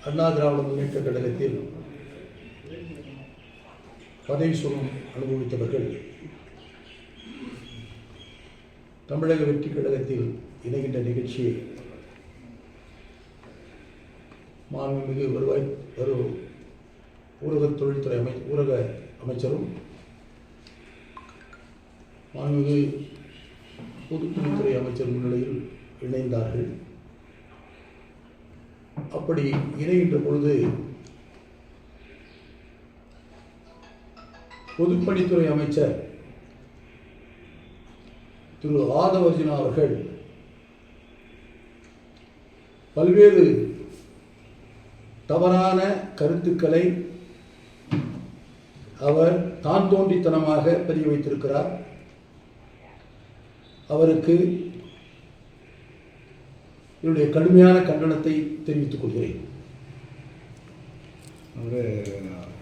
அண்ணா திராவிட முன்னேற்ற கழகத்தில் பதவி சுகம் அனுபவித்தவர்கள் தமிழக வெற்றி கழகத்தில் இணைகின்ற நிகழ்ச்சியை மாண்புமிகு ஊரக தொழில்துறை ஊரக அமைச்சரும் மாண்புமிகு பொதுப்பணித்துறை அமைச்சர் முன்னிலையில் இணைந்தார்கள். அப்படி இணைகின்ற பொழுது பொதுப்பணித்துறை அமைச்சர் திரு ஆதவர்ஜுனா அவர்கள் பல்வேறு தவறான கருத்துக்களை அவர் தான் தோன்றித்தனமாக பதிய வைத்திருக்கிறார். அவருக்கு என்னுடைய கடுமையான கண்டனத்தை தெரிவித்துக் கொள்கிறேன். அவர்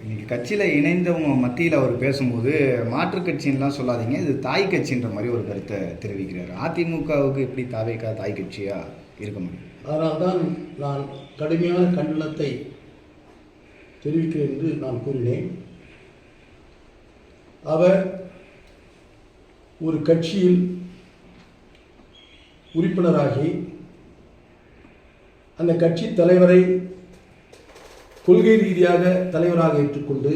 இன்னைக்கு கட்சியில் இணைந்தவங்க மத்தியில் அவர் பேசும்போது மாற்றுக் கட்சின்லாம் சொல்லாதீங்க, இது தாய் கட்சின்ற மாதிரி ஒரு கருத்தை தெரிவிக்கிறார். அதிமுகவுக்கு எப்படி தாய் கட்சியாக இருக்க முடியும்? அதனால்தான் நான் கடுமையான கண்டனத்தை தெரிவிக்கிறேன் என்று நான் கூறினேன். அவர் ஒரு கட்சியில் உறுப்பினராகி அந்த கட்சி தலைவரை கொள்கை ரீதியாக தலைவராக ஏற்றுக்கொண்டு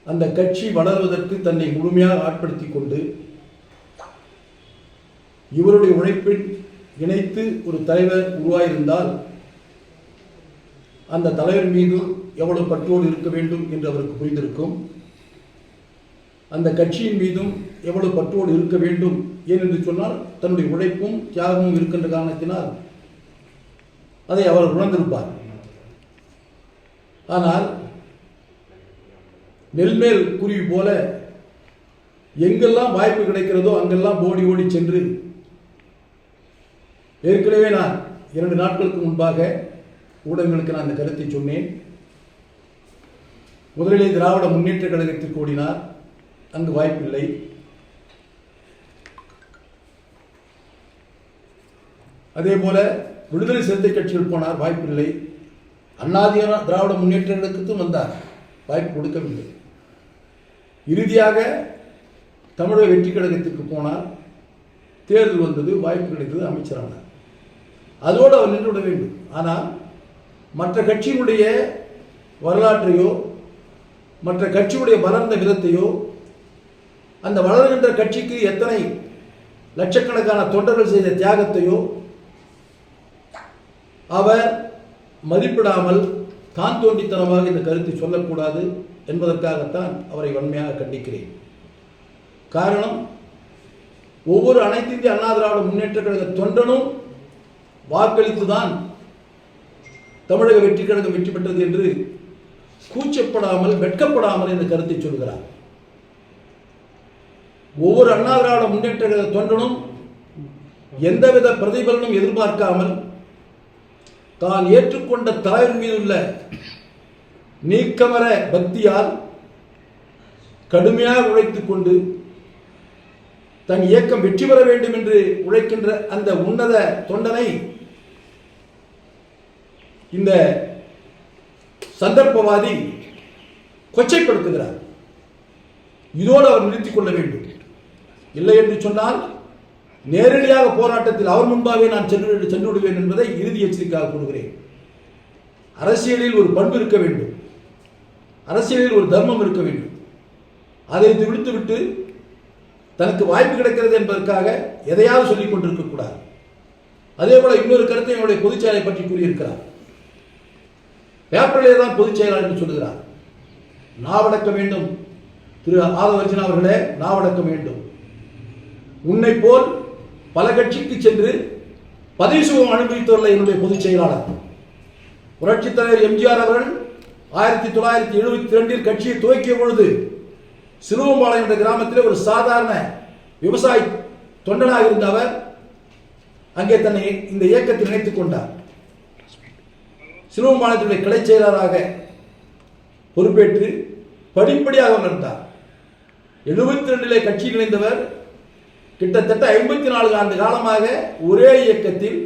அந்த கட்சி வளர்வதற்கு தன்னை முழுமையாக ஆட்படுத்திக் கொண்டு இவருடைய உழைப்பில் இணைத்து ஒரு தலைவர் உருவாயிருந்தால் அந்த தலைவர் மீது எவ்வளவு பற்றோடு இருக்க வேண்டும் என்று அவருக்கு புரிந்திருக்கும். அந்த கட்சியின் மீதும் எவ்வளவு பற்றோடு இருக்க வேண்டும் ஏனென்று சொன்னால் தன்னுடைய உழைப்பும் தியாகமும் இருக்கின்ற காரணத்தினால் அதை அவர் உணர்ந்திருப்பார். ஆனால் நெல்மேல் குருவி போல எங்கெல்லாம் வாய்ப்பு கிடைக்கிறதோ அங்கெல்லாம் ஓடி சென்று, ஏற்கனவே நான் 2 நாட்களுக்கு முன்பாக ஊடகங்களுக்கு நான் அந்த கருத்தை சொன்னேன். முதலிலே திராவிட முன்னேற்ற கழகத்திற்கு ஓடினார், அங்கு வாய்ப்பில்லை. அதே போல விடுதலை சிறுத்தை கட்சியில் போனார், வாய்ப்பில்லை. அண்ணா திராவிட முன்னேற்ற கழகத்துக்கும் வந்தார், வாய்ப்பு கொடுக்கவில்லை. இறுதியாக தமிழக வெற்றி கழகத்திற்கு போனார், தேர்தல் வந்தது, வாய்ப்பு கிடைத்தது, அமைச்சரானார். அதோடு அவர் நின்றுவிட வேண்டும். ஆனால் மற்ற கட்சியினுடைய வரலாற்றையோ மற்ற கட்சியுடைய வளர்ந்த விதத்தையோ அந்த வளர்கின்ற கட்சிக்கு எத்தனை லட்சக்கணக்கான தொண்டர்கள் செய்த தியாகத்தையோ அவர் மதிப்பிடாமல் தான் தோன்றித்தனமாக இந்த கருத்தை சொல்லக்கூடாது என்பதற்காகத்தான் அவரை வன்மையாக கண்டிக்கிறேன். காரணம், ஒவ்வொரு அனைத்து இந்திய அண்ணா திராவிட முன்னேற்ற கழக தொண்டனும் வாக்களித்துதான் தமிழக வெற்றி கழகம் வெற்றி பெற்றது என்று கூச்சப்படாமல் வெட்கப்படாமல் இந்த கருத்தை சொல்கிறார். ஒவ்வொரு அண்ணா திராவிட முன்னேற்ற கழக தொண்டனும் எந்தவித பிரதிபலனும் எதிர்பார்க்காமல் தான் ஏற்றுக்கொண்ட தலைவர் மீது உள்ள நீக்கமர பக்தியால் கடுமையாக உழைத்துக் கொண்டு தன் இயக்கம் வெற்றி பெற வேண்டும் என்று உழைக்கின்ற அந்த உன்னத தொண்டனை இந்த சந்தர்ப்பவாதி கொச்சைப்படுத்துகிறார். இதோடு அவர் நிறுத்திக் கொள்ள வேண்டும். இல்லை என்று சொன்னால் நேரடியாக போராட்டத்தில் அவர் முன்பாகவே நான் சென்று விடுவேன் என்பதை இறுதி எச்சரிக்கையாக கூறுகிறேன். அரசியலில் ஒரு பண்பு இருக்க வேண்டும், அரசியலில் ஒரு தர்மம் இருக்க வேண்டும். அதை விடுத்துவிட்டு தனக்கு வாய்ப்பு கிடைக்கிறது என்பதற்காக எதையாவது சொல்லிக் கொண்டிருக்கக்கூடாது. அதே போல இன்னொரு கருத்தை என்னுடைய பொதுச் செயலை பற்றி கூறியிருக்கிறார். பேப்பரிலே தான் பொதுச் செயலாளர் என்று சொல்லுகிறார். நாவடக்க வேண்டும் திரு ஆதவர்ஜுனா அவர்களே, நாவடக்க வேண்டும். உன்னை போல் பல கட்சிக்கு சென்று பதவி சுகம் அனுபவித்துள்ள என்னுடைய பொதுச் செயலாளர் புரட்சித் தலைவர் எம்ஜிஆர் அவர்கள் 1972 கட்சியை துவக்கிய பொழுது சிலுவம்பாளையம் என்ற கிராமத்தில் ஒரு சாதாரண விவசாய தொண்டனாக இருந்த அவர் அங்கே தன்னை இந்த இயக்கத்தில் இணைத்துக் கொண்டார். சிலுவம்பாளையத்துடைய கிளை செயலராக பொறுப்பேற்று படிப்படியாக வளர்ந்தார். 72 கட்சியில் இணைந்தவர் கிட்டத்தட்ட 54 ஆண்டு காலமாக ஒரே இயக்கத்தில்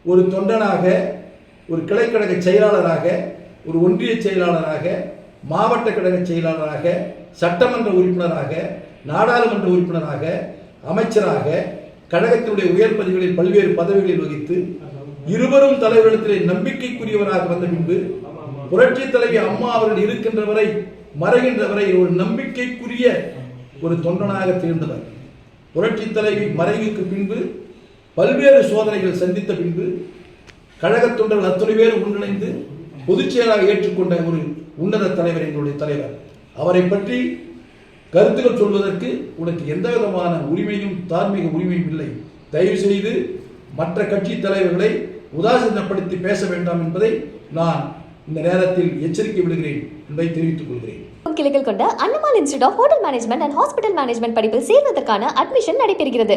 ஒரு தொண்டனாக ஒரு கிளைக்கழக செயலாளராக, ஒரு ஒன்றிய செயலாளராக, மாவட்ட கழக செயலாளராக, சட்டமன்ற உறுப்பினராக, நாடாளுமன்ற உறுப்பினராக, அமைச்சராக, கழகத்தினுடைய உயர் பதவிகளில் பல்வேறு பதவிகளில் வகித்து இருவரும் தலைவரிடத்திலே நம்பிக்கைக்குரியவராக வந்த பின்பு புரட்சி தலைவி அம்மா அவர்கள் இருக்கின்ற வரை, மறைகின்ற வரை ஒரு நம்பிக்கைக்குரிய ஒரு தொண்டனாக திகழ்ந்தவர். புரட்சி தலைவி மறைவுக்கு பின்பு பல்வேறு சோதனைகள் சந்தித்த பின்பு கழக தொண்டர்கள் அத்தனை பேர் ஒன்றிணைந்து பொதுச் செயலாளராக ஏற்றுக்கொண்ட ஒரு உன்னத தலைவர், எங்களுடைய தலைவர். அவரை பற்றி கருத்துக்கள் சொல்வதற்கு உனக்கு எந்த விதமான உரிமையும் தார்மீக உரிமையும் இல்லை. தயவு செய்து மற்ற கட்சி தலைவர்களை உதாசீனப்படுத்தி பேச வேண்டாம் என்பதை நான் இந்த நேரத்தில் எச்சரிக்கை விடுகிறேன் என்பதை தெரிவித்துக் கொள்கிறேன். கிளைகள் கொண்ட Annamalai institute of hotel management and hospital management படிப்பில் சேர்வதற்கான அட்மிஷன் நடைபெறுகிறது.